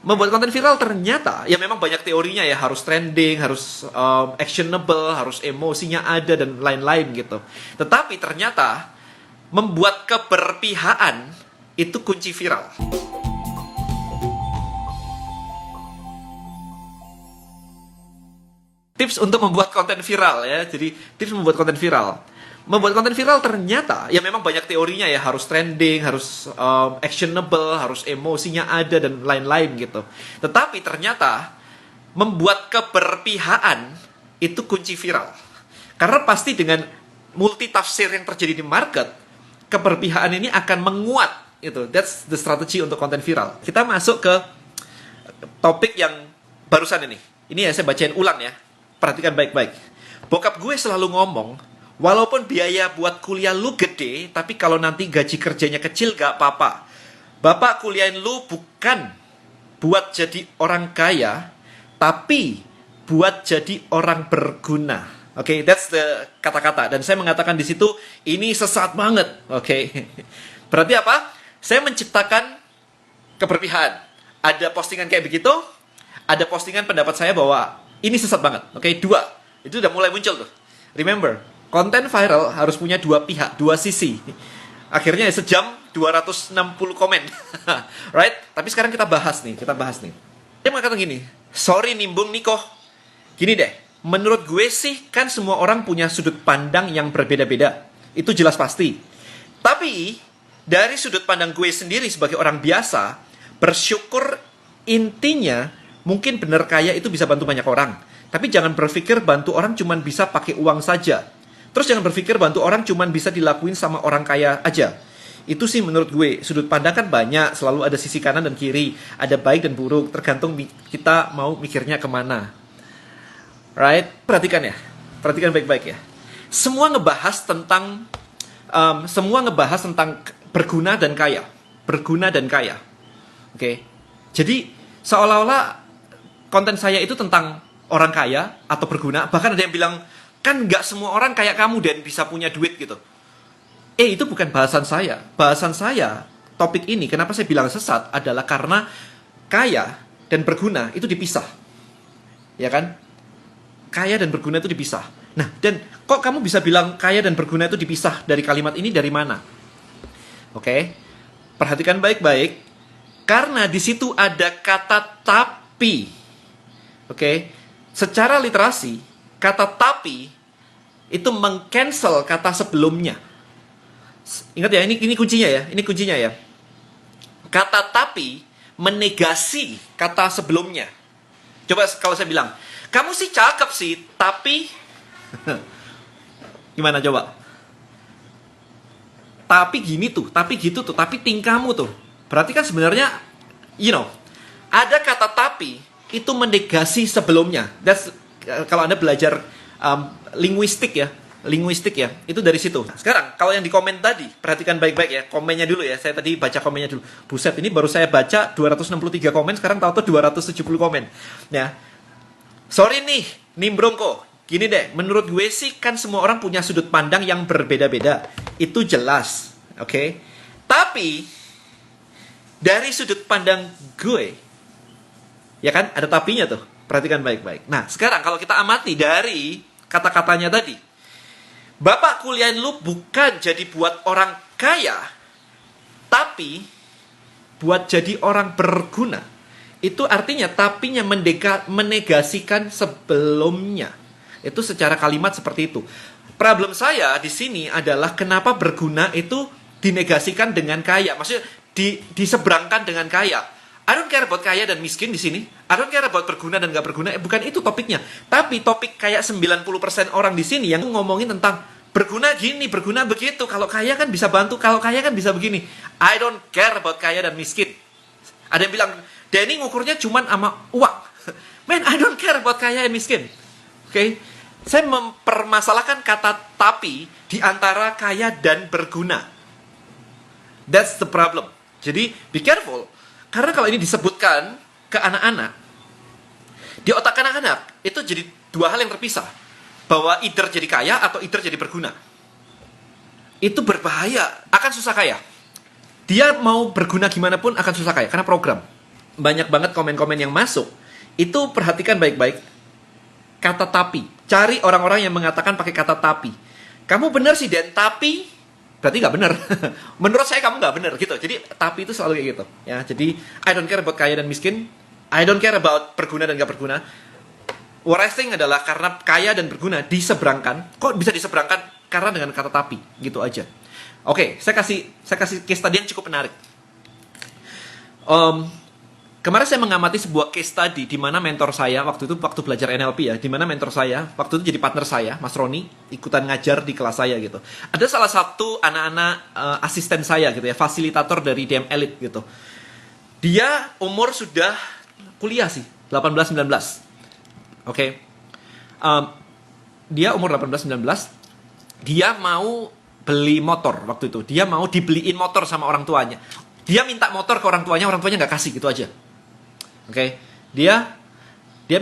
Membuat konten viral ternyata, ya memang banyak teorinya ya, harus trending, harus actionable, harus emosinya ada, dan lain-lain gitu. Tetapi ternyata, membuat keberpihakan itu kunci viral. Tips untuk membuat konten viral ya, jadi tips membuat konten viral. Membuat konten viral ternyata, ya memang banyak teorinya ya, harus trending, harus actionable, harus emosinya ada, dan lain-lain gitu. Tetapi ternyata, membuat keberpihakan itu kunci viral. Karena pasti dengan multitafsir yang terjadi di market, keberpihakan ini akan menguat. Itu, that's the strategy untuk konten viral. Kita masuk ke topik yang barusan ini. Ini ya saya bacain ulang ya. Perhatikan baik-baik. Bokap gue selalu ngomong, walaupun biaya buat kuliah lu gede, tapi kalau nanti gaji kerjanya kecil gak apa-apa. Bapak kuliahin lu bukan buat jadi orang kaya, tapi buat jadi orang berguna. Oke, that's the kata-kata. Dan saya mengatakan di situ, ini sesat banget. Oke. Berarti apa? Saya menciptakan keberpihakan. Ada postingan kayak begitu, ada postingan pendapat saya bahwa ini sesat banget. Oke, dua. Itu udah mulai muncul tuh. Remember, konten viral harus punya dua pihak, dua sisi. Akhirnya sejam 260 komen. Right? Tapi sekarang kita bahas nih. Dia mengatakan gini, sorry nimbung Niko. Gini deh, menurut gue sih kan semua orang punya sudut pandang yang berbeda-beda. Itu jelas pasti. Tapi, dari sudut pandang gue sendiri sebagai orang biasa, bersyukur intinya mungkin bener kaya itu bisa bantu banyak orang. Tapi jangan berpikir bantu orang cuman bisa pakai uang saja. Terus jangan berpikir bantu orang cuman bisa dilakuin sama orang kaya aja. Itu sih menurut gue. Sudut pandang kan banyak, selalu ada sisi kanan dan kiri. Ada baik dan buruk, tergantung kita mau mikirnya kemana. Right? Perhatikan ya. Perhatikan baik-baik ya. Semua ngebahas tentang berguna dan kaya. Berguna dan kaya. Oke. Jadi seolah-olah konten saya itu tentang orang kaya atau berguna. Bahkan ada yang bilang, kan nggak semua orang kayak kamu dan bisa punya duit gitu. Itu bukan bahasan saya. Bahasan saya, topik ini, kenapa saya bilang sesat, adalah karena kaya dan berguna itu dipisah. Ya kan? Kaya dan berguna itu dipisah. Nah, dan kok kamu bisa bilang kaya dan berguna itu dipisah dari kalimat ini dari mana? Oke. Perhatikan baik-baik. Karena di situ ada kata tapi. Oke, secara literasi, kata tapi itu meng-cancel kata sebelumnya. Ingat ya, ini kuncinya ya, Kata tapi menegasi kata sebelumnya. Coba kalau saya bilang, kamu sih cakep sih, tapi gimana coba? Tapi gini tuh, tapi gitu tuh, tapi tingkahmu tuh. Berarti kan sebenarnya, ada kata tapi itu menegasi sebelumnya. Kalau Anda belajar linguistik ya, itu dari situ. Sekarang, kalau yang di komen tadi, perhatikan baik-baik ya, komennya dulu ya. Saya tadi baca komennya dulu. Buset, ini baru saya baca 263 komen, sekarang tahu-tahu 270 komen. Ya. Sorry nih, Nimbrongko. Gini deh, menurut gue sih kan semua orang punya sudut pandang yang berbeda-beda. Itu jelas. Oke? Tapi, dari sudut pandang gue, ya kan, ada tapinya tuh. Perhatikan baik-baik. Nah, sekarang kalau kita amati dari kata-katanya tadi. Bapak kuliahin lu bukan jadi buat orang kaya, tapi buat jadi orang berguna. Itu artinya tapinya menegasikan sebelumnya. Itu secara kalimat seperti itu. Problem saya di sini adalah kenapa berguna itu dinegasikan dengan kaya. Maksudnya diseberangkan dengan kaya. I don't care about kaya dan miskin di sini. I don't care about berguna dan gak berguna. Bukan itu topiknya. Tapi topik kayak 90% orang di sini yang ngomongin tentang berguna gini, berguna begitu. Kalau kaya kan bisa bantu, kalau kaya kan bisa begini. I don't care about kaya dan miskin. Ada yang bilang, Danny ngukurnya cuman sama uang. Man, I don't care about kaya dan miskin. Oke? Saya mempermasalahkan kata tapi di antara kaya dan berguna. That's the problem. Jadi, be careful. Karena kalau ini disebutkan ke anak-anak, di otak anak-anak, itu jadi dua hal yang terpisah. Bahwa either jadi kaya atau either jadi berguna. Itu berbahaya, akan susah kaya. Dia mau berguna gimana pun akan susah kaya, karena program. banyak banget komen-komen yang masuk, itu perhatikan baik-baik kata tapi. Cari orang-orang yang mengatakan pakai kata tapi. Kamu bener sih, Dan, tapi berarti nggak bener. Menurut saya kamu nggak bener gitu. Jadi tapi itu selalu kayak gitu. Ya, jadi I don't care about kaya dan miskin. I don't care about berguna dan nggak berguna. What I think adalah karena kaya dan berguna diseberangkan. Kok bisa diseberangkan? Karena dengan kata tapi, gitu aja. Oke, saya kasih case tadi yang cukup menarik. Kemarin saya mengamati sebuah case study di mana mentor saya waktu belajar NLP ya, di mana mentor saya waktu itu jadi partner saya, Mas Roni, ikutan ngajar di kelas saya gitu. Ada salah satu anak-anak asisten saya gitu ya, fasilitator dari DM Elite gitu. Dia umur sudah kuliah sih, 18-19. Oke. Dia umur 18-19, dia mau beli motor waktu itu. Dia mau dibeliin motor sama orang tuanya. Dia minta motor ke orang tuanya nggak kasih gitu aja. Oke, dia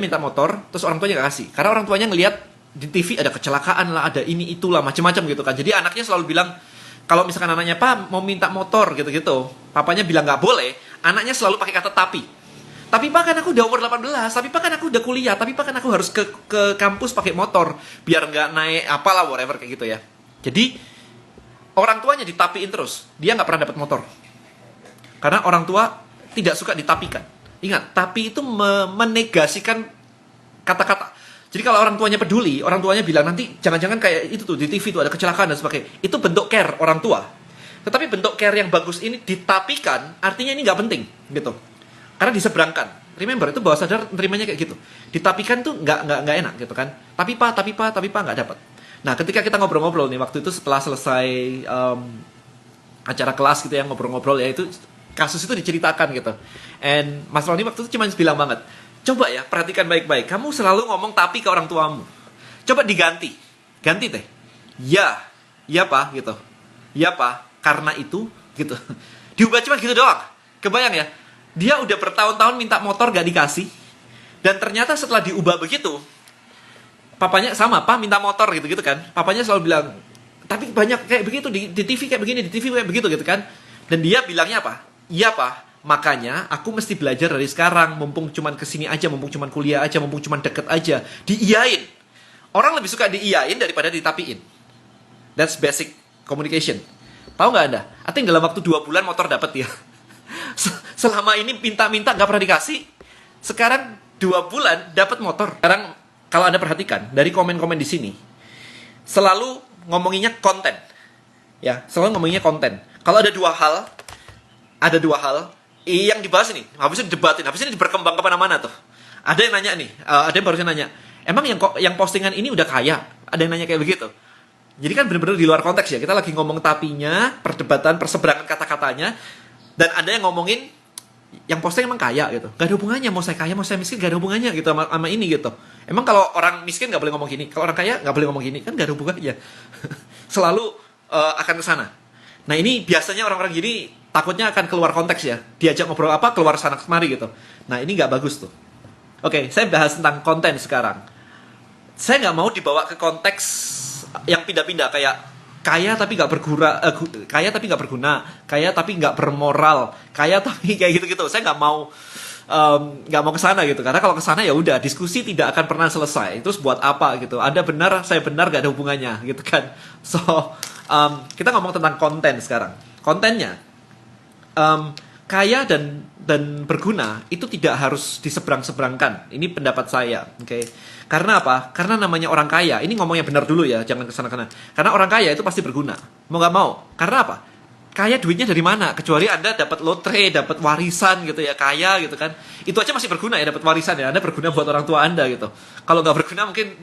minta motor, terus orang tuanya nggak kasih, karena orang tuanya ngelihat di TV ada kecelakaan lah, ada ini itulah macam-macam gitu kan. Jadi anaknya selalu bilang, kalau misalkan anaknya Pak mau minta motor gitu-gitu, papanya bilang nggak boleh, anaknya selalu pakai kata tapi. Tapi Pak kan aku udah umur 18, tapi Pak kan aku udah kuliah, tapi Pak kan aku harus ke kampus pakai motor biar nggak naik apalah whatever kayak gitu ya. Jadi orang tuanya ditapiin terus, dia nggak pernah dapat motor, karena orang tua tidak suka ditapikan. Ingat, tapi itu menegasikan kata-kata. Jadi kalau orang tuanya peduli, orang tuanya bilang nanti jangan-jangan kayak itu tuh di TV tuh ada kecelakaan dan sebagainya. Itu bentuk care orang tua. Tetapi bentuk care yang bagus ini ditapikan, artinya ini nggak penting gitu. Karena diseberangkan. Remember, itu bawah sadar nerimanya kayak gitu. Ditapikan tuh nggak enak gitu kan. Tapi Pak nggak dapat. Nah, ketika kita ngobrol-ngobrol nih waktu itu setelah selesai acara kelas gitu ya, ngobrol-ngobrol ya, itu kasus itu diceritakan gitu. And Mas Roni waktu itu cuma bilang banget, coba ya perhatikan baik-baik, kamu selalu ngomong tapi ke orang tuamu, coba ganti teh, ya Pak gitu, ya Pak karena itu gitu. Diubah cuma gitu doang. Kebayang ya, dia udah bertahun-tahun minta motor gak dikasih, dan ternyata setelah diubah begitu, papanya sama, Pak minta motor gitu kan, papanya selalu bilang tapi banyak kayak begitu di TV kayak begini, di TV kayak begitu gitu kan. Dan dia bilangnya apa? Iya Pak, makanya aku mesti belajar dari sekarang, mumpung cuman kesini aja, mumpung cuman kuliah aja, mumpung cuman deket aja, diiyain. Orang lebih suka diiyain daripada ditapiin. That's basic communication. Tahu nggak Anda? I think dalam waktu 2 bulan motor dapat ya. Selama ini minta-minta nggak pernah dikasih, sekarang 2 bulan dapat motor. Sekarang kalau Anda perhatikan dari komen-komen di sini, selalu ngomonginnya konten. Ya, selalu ngomonginnya konten. Kalau ada dua hal yang dibahas ini, habisnya didebatin, habisnya berkembang kemana-mana tuh. Ada yang nanya nih, ada yang barusan nanya, emang yang postingan ini udah kaya? Ada yang nanya kayak begitu. Jadi kan benar-benar di luar konteks ya. Kita lagi ngomong tapinya, perdebatan, perseberangan kata-katanya, dan ada yang ngomongin yang posting emang kaya gitu. Gak ada hubungannya, mau saya kaya, mau saya miskin, gak ada hubungannya gitu sama ini gitu. Emang kalau orang miskin gak boleh ngomong gini, kalau orang kaya gak boleh ngomong gini, kan gak ada hubungannya. Selalu akan ke sana. Nah ini biasanya orang-orang gini takutnya akan keluar konteks ya. Diajak ngobrol apa, keluar sana kemari gitu. Nah ini nggak bagus tuh. Oke, saya bahas tentang konten sekarang. Saya nggak mau dibawa ke konteks yang pindah-pindah kayak kaya tapi nggak berguna, kaya tapi nggak berguna, kaya tapi nggak bermoral, kaya tapi kayak gitu-gitu. Saya nggak mau ke sana gitu. Karena kalau ke sana ya udah diskusi tidak akan pernah selesai. Terus buat apa gitu? Anda benar, saya benar, nggak ada hubungannya gitu kan. So kita ngomong tentang konten sekarang. Kontennya kaya dan berguna itu tidak harus diseberang-seberangkan. Ini pendapat saya, oke? Karena apa? Karena namanya orang kaya. Ini ngomongnya benar dulu ya, jangan kesana-kana. Karena orang kaya itu pasti berguna, mau nggak mau. Karena apa? Kaya duitnya dari mana? Kecuali Anda dapat lotre, dapat warisan gitu ya, kaya gitu kan. Itu aja masih berguna ya, dapat warisan ya. Anda berguna buat orang tua Anda gitu. Kalau nggak berguna mungkin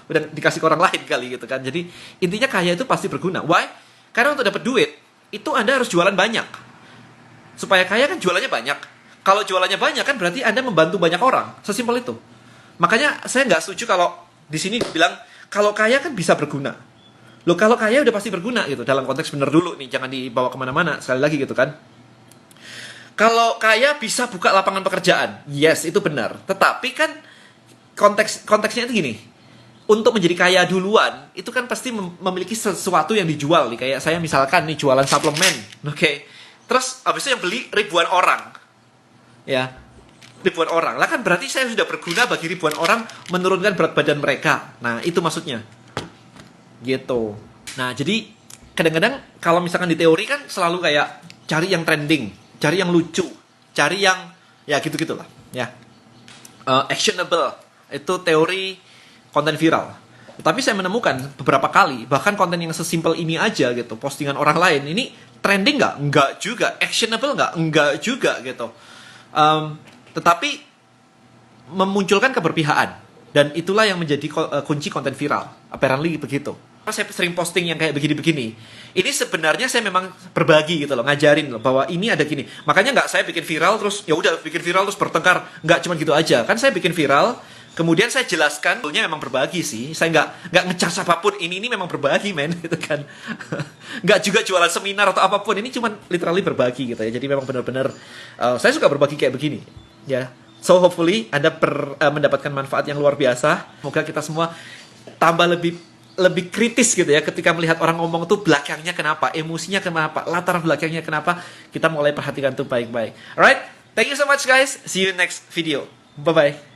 udah dikasih ke orang lain kali gitu kan. Jadi intinya kaya itu pasti berguna. Why? Karena untuk dapat duit itu Anda harus jualan banyak. Supaya kaya kan jualannya banyak. Kalau jualannya banyak kan berarti Anda membantu banyak orang. Sesimpel itu. Makanya saya nggak setuju kalau di sini bilang kalau kaya kan bisa berguna. Loh kalau kaya udah pasti berguna gitu. Dalam konteks bener dulu nih, jangan dibawa kemana-mana. Sekali lagi gitu kan. Kalau kaya bisa buka lapangan pekerjaan. Yes, itu benar. Tetapi kan konteksnya itu gini. Untuk menjadi kaya duluan, itu kan pasti memiliki sesuatu yang dijual nih. Kayak saya misalkan nih jualan suplemen. Oke. Terus habis itu yang beli ribuan orang. Ya. ribuan orang. Lah kan berarti saya sudah berguna bagi ribuan orang menurunkan berat badan mereka. Nah, itu maksudnya. Gitu. Nah, jadi kadang-kadang kalau misalkan di teori kan selalu kayak cari yang trending, cari yang lucu, cari yang ya gitu-gitulah, ya. Actionable. Itu teori konten viral. Tapi saya menemukan beberapa kali, bahkan konten yang sesimpel ini aja gitu, postingan orang lain, ini trending nggak? Nggak juga. Actionable nggak? Nggak juga gitu. Tetapi memunculkan keberpihakan. Dan itulah yang menjadi kunci konten viral. Apparently begitu. Saya sering posting yang kayak begini-begini. Ini sebenarnya saya memang berbagi gitu loh, ngajarin loh bahwa ini ada gini. Makanya nggak saya bikin viral terus ya udah bikin viral terus bertengkar, nggak cuma gitu aja. Kan saya bikin viral, kemudian saya jelaskan, sebetulnya memang berbagi sih. Saya nggak ngecas apapun. Ini memang berbagi, men, gitu kan. Nggak juga jualan seminar atau apapun. Ini cuma literally berbagi gitu ya. Jadi memang benar-benar saya suka berbagi kayak begini, ya. So hopefully Anda mendapatkan manfaat yang luar biasa. Semoga kita semua tambah lebih kritis gitu ya ketika melihat orang ngomong tuh belakangnya kenapa, emosinya kenapa, latar belakangnya kenapa, kita mulai perhatikan tuh baik-baik. Alright, thank you so much guys. See you next video. Bye bye.